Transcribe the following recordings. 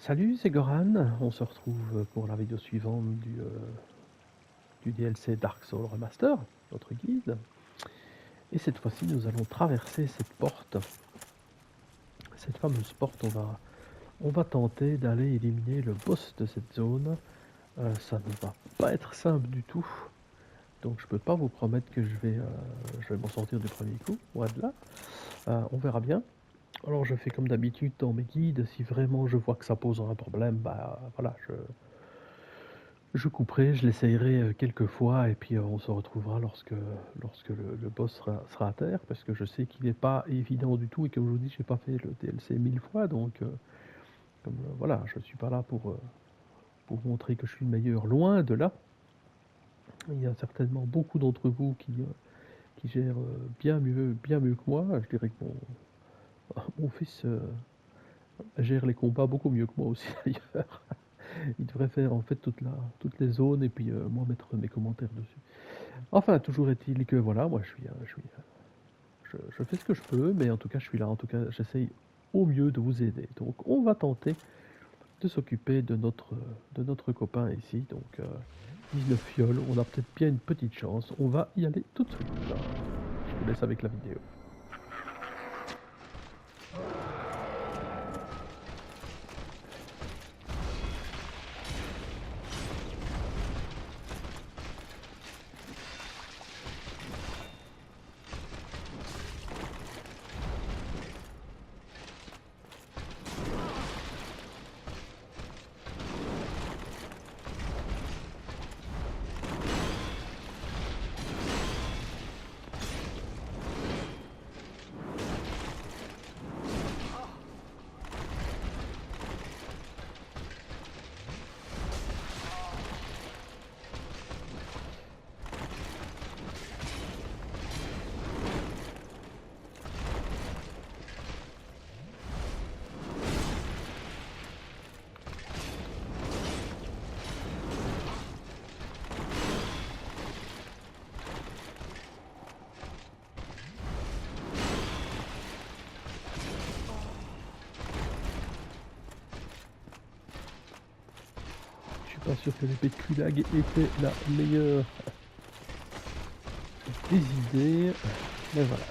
Salut, c'est Goran. On se retrouve pour la vidéo suivante du DLC Dark Souls Remaster, notre guide. Et cette fois-ci, nous allons traverser cette porte. Cette fameuse porte, on va tenter d'aller éliminer le boss de cette zone. Ça ne va pas être simple du tout. Donc je peux pas vous promettre que je vais m'en sortir du premier coup, loin de là. On verra bien. Alors je fais comme d'habitude dans mes guides. Si vraiment je vois que ça pose un problème, bah voilà, je couperai, je l'essayerai quelques fois et puis on se retrouvera lorsque le boss sera à terre, parce que je sais qu'il n'est pas évident du tout et comme je vous dis, j'ai pas fait le DLC 1000 fois, donc voilà, je suis pas là pour montrer que je suis le meilleur, loin de là. Il y a certainement beaucoup d'entre vous qui gèrent bien mieux que moi. Je dirais que mon fils gère les combats beaucoup mieux que moi aussi d'ailleurs. Il devrait faire en fait toutes les zones et puis moi mettre mes commentaires dessus. Enfin, toujours est-il que voilà, moi je fais ce que je peux, mais en tout cas je suis là, en tout cas j'essaye au mieux de vous aider. Donc on va tenter de s'occuper de notre copain ici, donc 19 fioles, on a peut-être bien une petite chance, on va y aller tout de suite. Je vous laisse avec la vidéo. Je suis pas sûr que l'épée de Kulag était la meilleure des idées, mais voilà.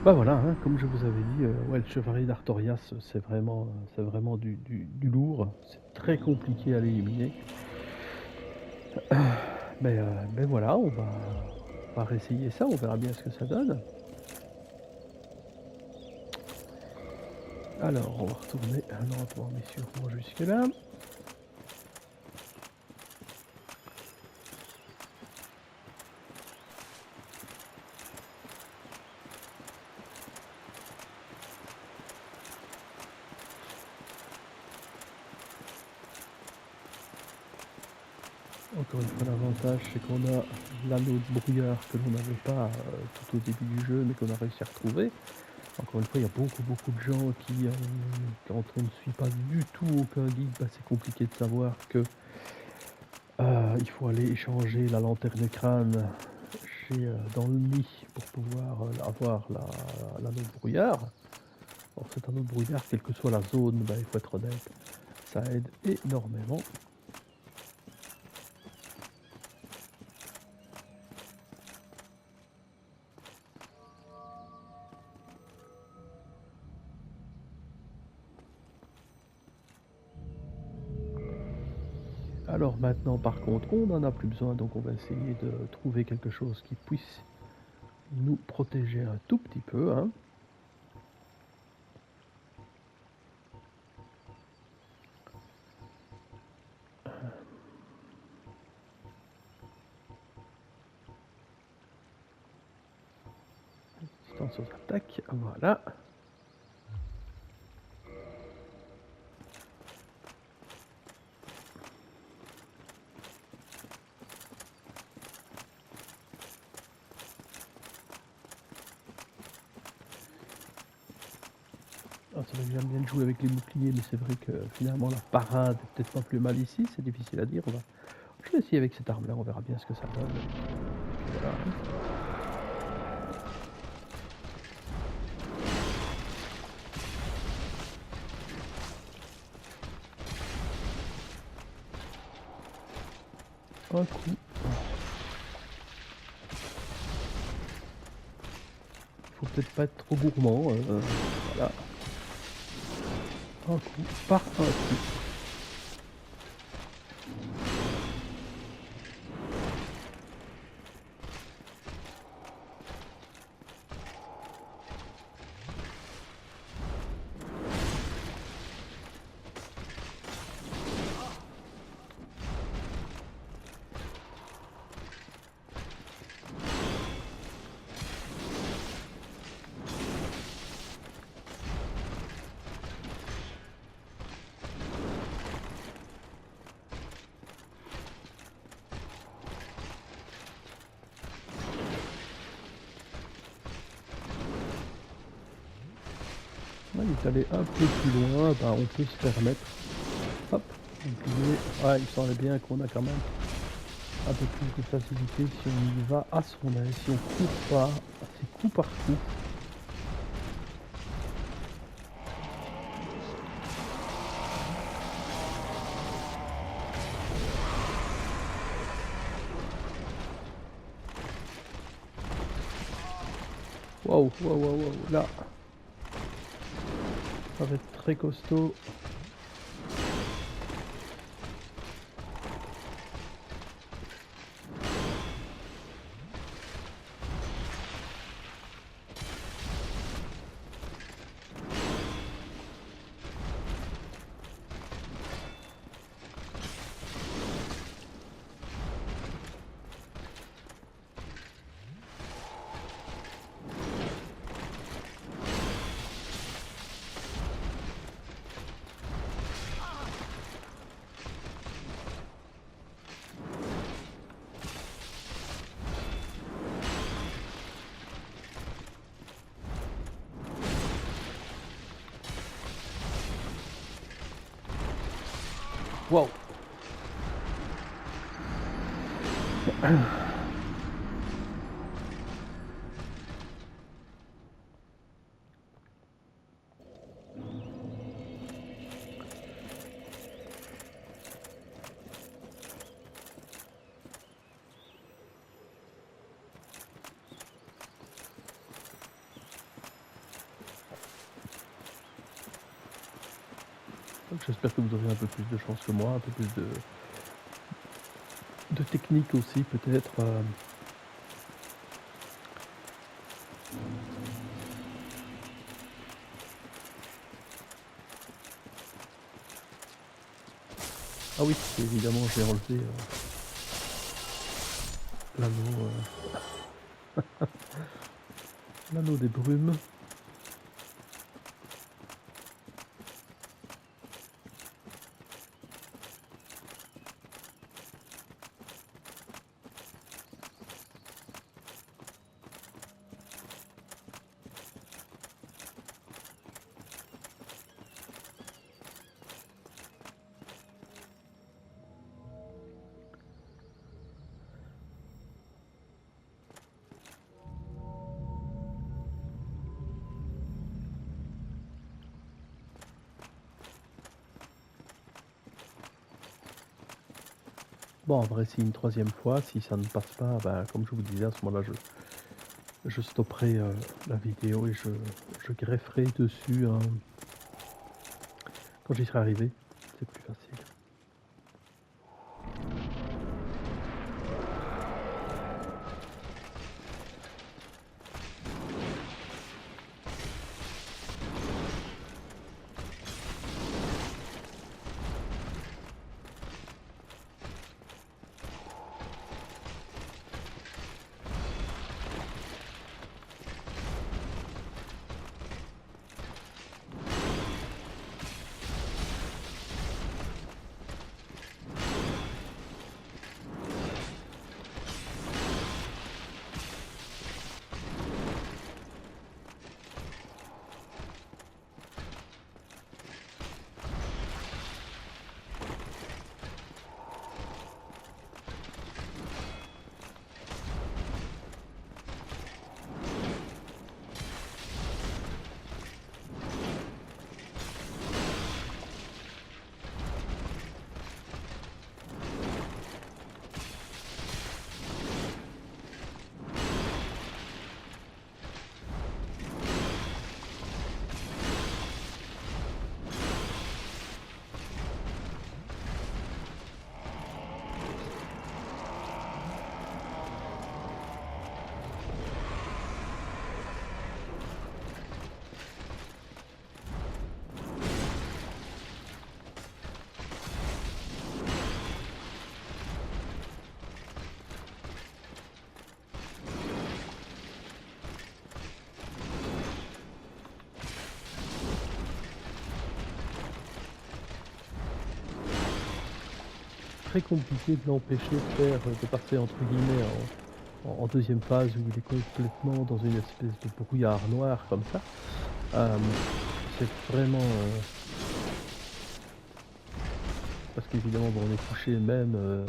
Bah voilà, hein, comme je vous avais dit, ouais, le chevalier d'Artorias, c'est vraiment du lourd. C'est très compliqué à l'éliminer. Mais voilà, on va réessayer ça, on verra bien ce que ça donne. Alors, on va retourner lentement mais sûrement jusque là. Encore une fois, l'avantage, c'est qu'on a l'anneau de brouillard que l'on n'avait pas tout au début du jeu, mais qu'on a réussi à retrouver. Encore une fois, il y a beaucoup de gens quand on ne suit pas du tout aucun guide, bah, c'est compliqué de savoir que il faut aller échanger la lanterne crâne dans le nid pour pouvoir avoir l'anneau de brouillard. Alors cet anneau de brouillard, quelle que soit la zone, bah, il faut être honnête, ça aide énormément. Alors maintenant par contre on n'en a plus besoin, donc on va essayer de trouver quelque chose qui puisse nous protéger un tout petit peu, hein. Résistance aux attaques, voilà. Ah, c'est vrai que j'aime bien jouer avec les boucliers, mais c'est vrai que finalement la parade est peut-être pas plus mal ici, c'est difficile à dire. Je vais essayer avec cette arme là, on verra bien ce que ça donne. Voilà. Un coup. Faut peut-être pas être trop gourmand. Voilà. Un coup par un coup. Il est allé un peu plus loin, bah, on peut se permettre. Hop, bouclier. Ah, il semble bien qu'on a quand même un peu plus de facilité si on y va à son aise, si on court pas, c'est coup par coup. Waouh, waouh, waouh, waouh, là, ça va être très costaud. Waouh. J'espère que vous aurez un peu plus de chance que moi, un peu plus de technique aussi peut-être. Ah oui, évidemment j'ai enlevé l'anneau l'anneau des brumes. Bon, en vrai, si une troisième fois, si ça ne passe pas, bah, comme je vous disais, à ce moment-là, je stopperai la vidéo et je grefferai dessus quand j'y serai arrivé. C'est plus facile. très compliqué de l'empêcher de passer entre guillemets en deuxième phase où il est complètement dans une espèce de brouillard noir comme ça. Hem, c'est vraiment, parce qu'évidemment bon on est couché même,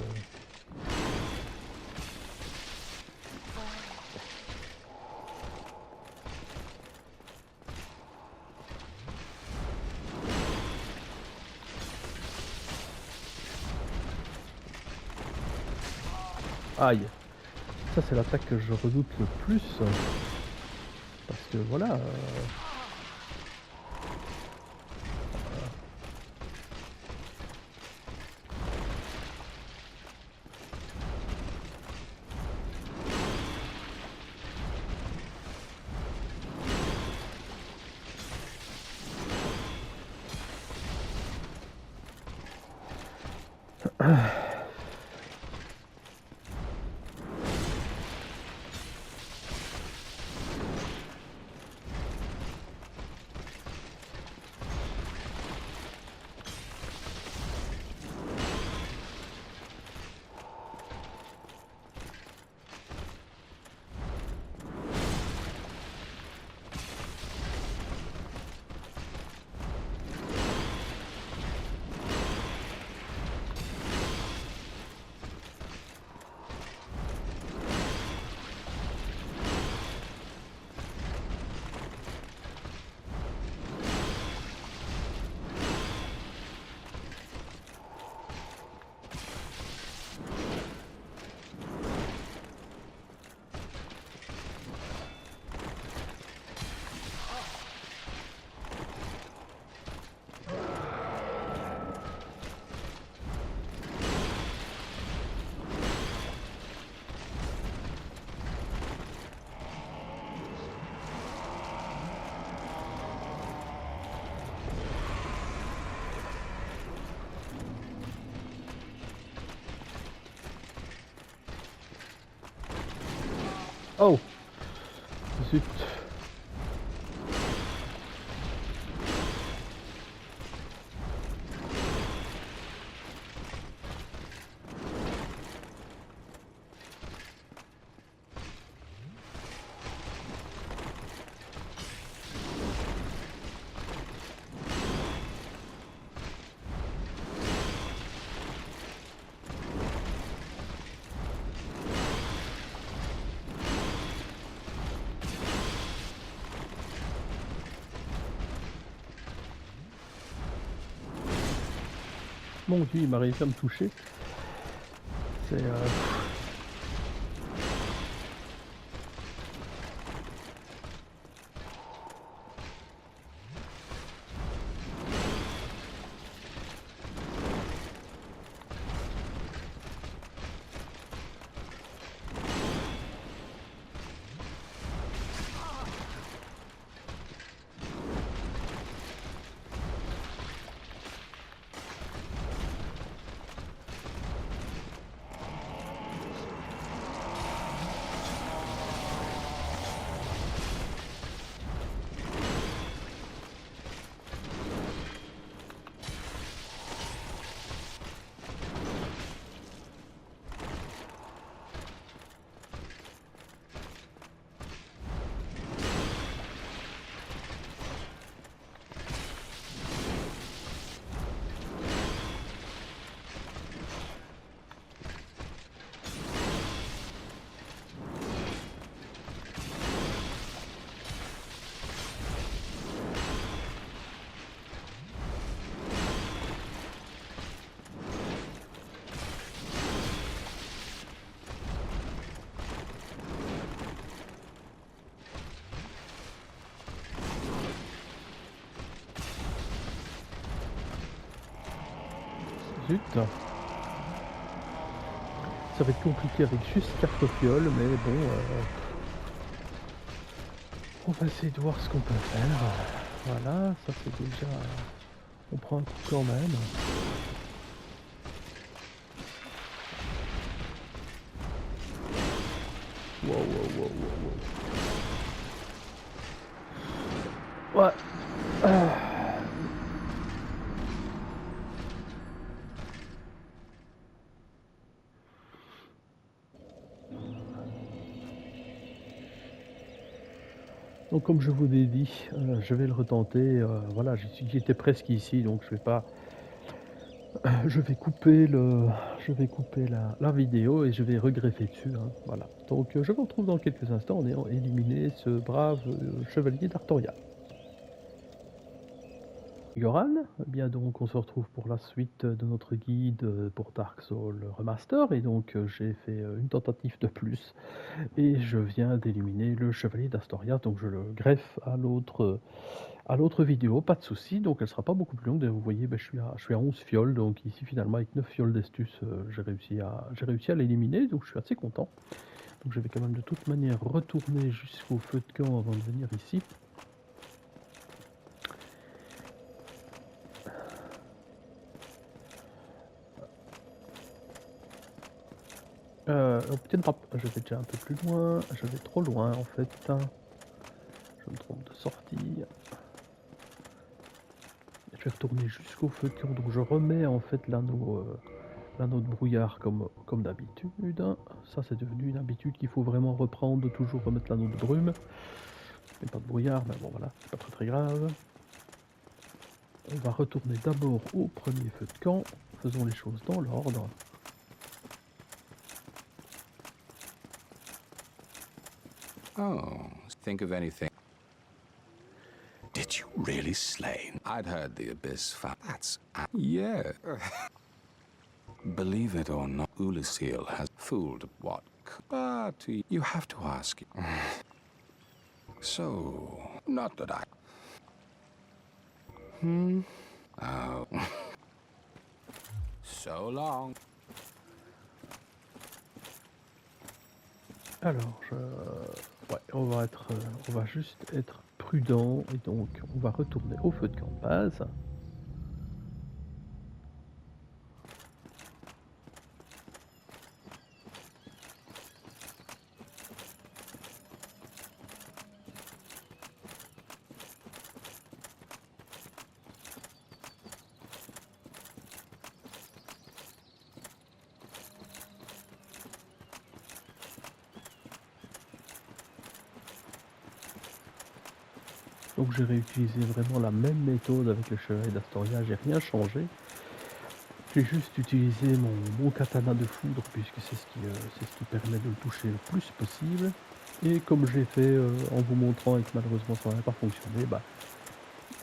aïe! Ça c'est l'attaque que je redoute le plus, parce que voilà, oh! Zut! Mon Dieu, il m'a réussi à me toucher. C'est, zut! Ça va être compliqué avec juste cartofiole, mais bon, on va essayer de voir ce qu'on peut faire. Voilà, ça c'est déjà... On prend un coup quand même. Wow, wow, wow, wow, wow. Ouais. Donc comme je vous l'ai dit, je vais le retenter, voilà, j'y étais presque ici, donc je vais pas je vais couper le je vais couper la vidéo et je vais regreffer dessus, hein, voilà. Donc, je vous retrouve dans quelques instants en ayant éliminé ce brave, chevalier d'Artoria. Yoran, eh bien donc on se retrouve pour la suite de notre guide, pour Dark Souls Remaster et donc, j'ai fait, une tentative de plus et je viens d'éliminer le chevalier d'Astoria, donc je le greffe à l'autre vidéo, pas de souci, donc elle sera pas beaucoup plus longue. Vous voyez, je suis à 11 fioles, donc ici finalement avec 9 fioles d'estus, j'ai réussi à l'éliminer, donc je suis assez content. Donc je vais quand même de toute manière retourner jusqu'au feu de camp avant de venir ici. Je vais déjà un peu plus loin, je vais trop loin en fait. Je me trompe de sortie. Je vais retourner jusqu'au feu de camp, donc je remets en fait l'anneau de brouillard comme d'habitude. Ça c'est devenu une habitude qu'il faut vraiment reprendre, de toujours remettre l'anneau de brume. Mais pas de brouillard, mais bon voilà, c'est pas très grave. On va retourner d'abord au premier feu de camp. Faisons les choses dans l'ordre. Oh, think of anything. Did you really slay? I'd heard the Abyss That's... yeah. Believe it or not, Ulasil has fooled what? But you have to ask. So, not that I... Oh. So long. Alors, ouais, on va juste être prudent et donc on va retourner au feu de camp de base. Donc j'ai réutilisé vraiment la même méthode avec le chevalier d'Astoria, j'ai rien changé. J'ai juste utilisé mon katana de foudre puisque c'est ce qui permet de le toucher le plus possible. Et comme j'ai fait en vous montrant et que malheureusement ça n'a pas fonctionné, bah,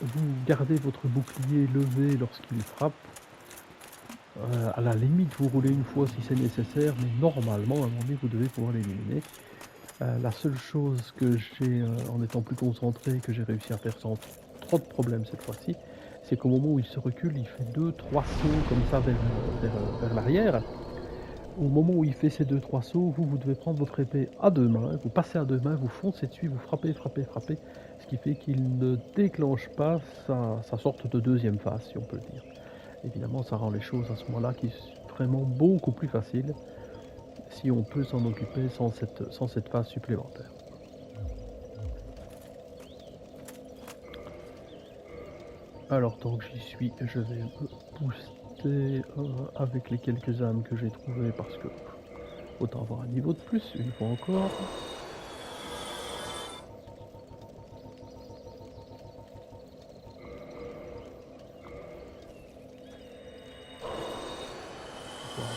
vous gardez votre bouclier levé lorsqu'il frappe. À la limite vous roulez une fois si c'est nécessaire, mais normalement à un moment donné vous devez pouvoir l'éliminer. La seule chose que j'ai, en étant plus concentré, que j'ai réussi à faire sans trop de problèmes cette fois-ci, c'est qu'au moment où il se recule, il fait 2-3 sauts comme ça vers l'arrière. Au moment où il fait ces 2-3 sauts, vous devez prendre votre épée à deux mains, vous passez à deux mains, vous foncez dessus, vous frappez, ce qui fait qu'il ne déclenche pas sa sorte de deuxième phase, si on peut le dire. Évidemment, ça rend les choses à ce moment-là qui sont vraiment beaucoup plus faciles si on peut s'en occuper sans cette phase supplémentaire. Alors tant que j'y suis, je vais me booster avec les quelques âmes que j'ai trouvées parce que autant avoir un niveau de plus, une fois encore.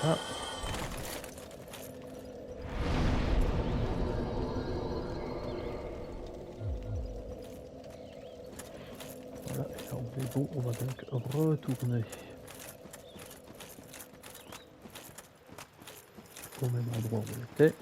Voilà. Voilà, et là on est bon, on va donc retourner au même endroit où on était.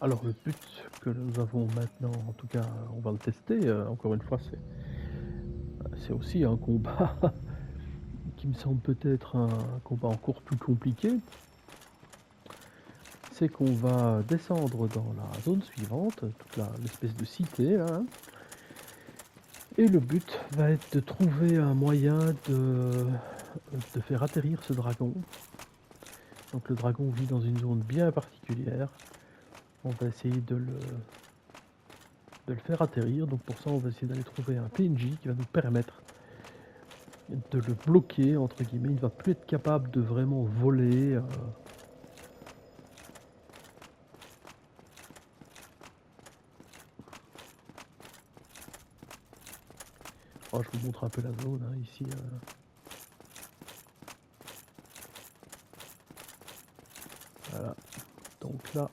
Alors le but que nous avons maintenant, en tout cas, on va le tester. Encore une fois, c'est aussi un combat qui me semble peut-être un combat encore plus compliqué. C'est qu'on va descendre dans la zone suivante, l'espèce de cité là, hein. Et le but va être de trouver un moyen de faire atterrir ce dragon. Donc le dragon vit dans une zone bien particulière. On va essayer de le faire atterrir. Donc pour ça, on va essayer d'aller trouver un PNJ qui va nous permettre de le bloquer, entre guillemets. Il ne va plus être capable de vraiment voler. Oh, je vous montre un peu la zone hein, ici. Voilà. Donc là,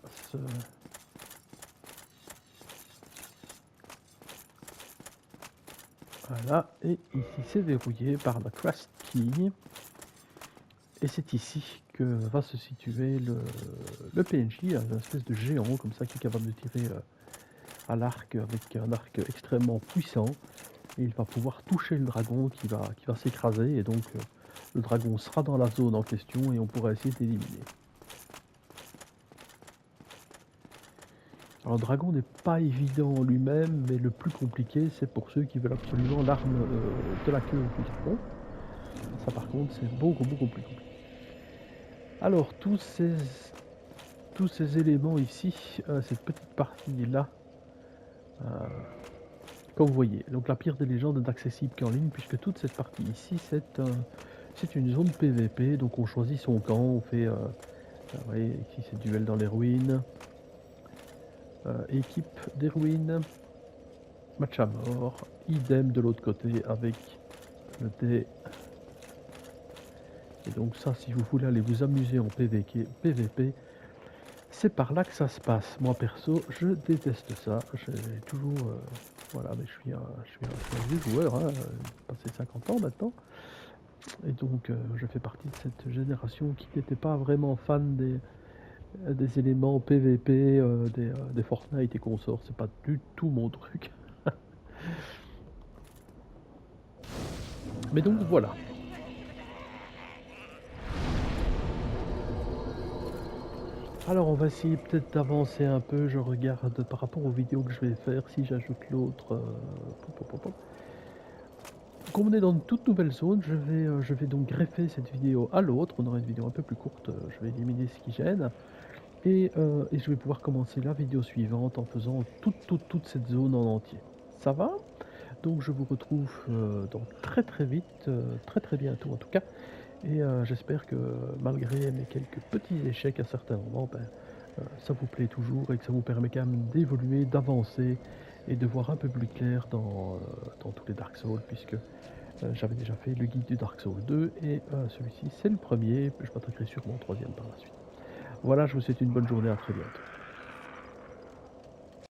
voilà. Et ici, c'est verrouillé par la Crust Key. Et c'est ici que va se situer le PNJ, une espèce de géant comme ça qui est capable de tirer à l'arc avec un arc extrêmement puissant. Et il va pouvoir toucher le dragon qui va s'écraser. Et donc le dragon sera dans la zone en question et on pourra essayer d'éliminer. Alors le dragon n'est pas évident en lui-même, mais le plus compliqué c'est pour ceux qui veulent absolument l'arme de la queue du dragon. Ça par contre c'est beaucoup plus compliqué. Alors tous ces éléments ici, cette petite partie là, comme vous voyez, donc la pierre des légendes n'est accessible qu'en ligne puisque toute cette partie ici c'est une zone PVP, donc on choisit son camp, on fait, vous voyez ici c'est duel dans les ruines, équipe des ruines, match à mort, idem de l'autre côté avec le dé. Et donc ça, si vous voulez aller vous amuser en PVP, c'est par là que ça se passe. Moi perso, je déteste ça. J'ai toujours, voilà, mais je suis un vieux joueur, hein, passé 50 ans maintenant. Et donc je fais partie de cette génération qui n'était pas vraiment fan des éléments PVP, des Fortnite et consorts. C'est pas du tout mon truc. Mais donc voilà. Alors on va essayer peut-être d'avancer un peu, je regarde par rapport aux vidéos que je vais faire, si j'ajoute l'autre. Comme on est dans une toute nouvelle zone, je vais donc greffer cette vidéo à l'autre, on aura une vidéo un peu plus courte, je vais éliminer ce qui gêne. Et je vais pouvoir commencer la vidéo suivante en faisant toute cette zone en entier. Ça va? Donc je vous retrouve donc très vite, très bientôt en tout cas. Et j'espère que malgré mes quelques petits échecs à certains moments, ça vous plaît toujours et que ça vous permet quand même d'évoluer, d'avancer et de voir un peu plus clair dans tous les Dark Souls, puisque j'avais déjà fait le guide du Dark Souls 2 et celui-ci c'est le premier, je m'attaquerai sûrement au troisième par la suite. Voilà, je vous souhaite une bonne journée, à très bientôt.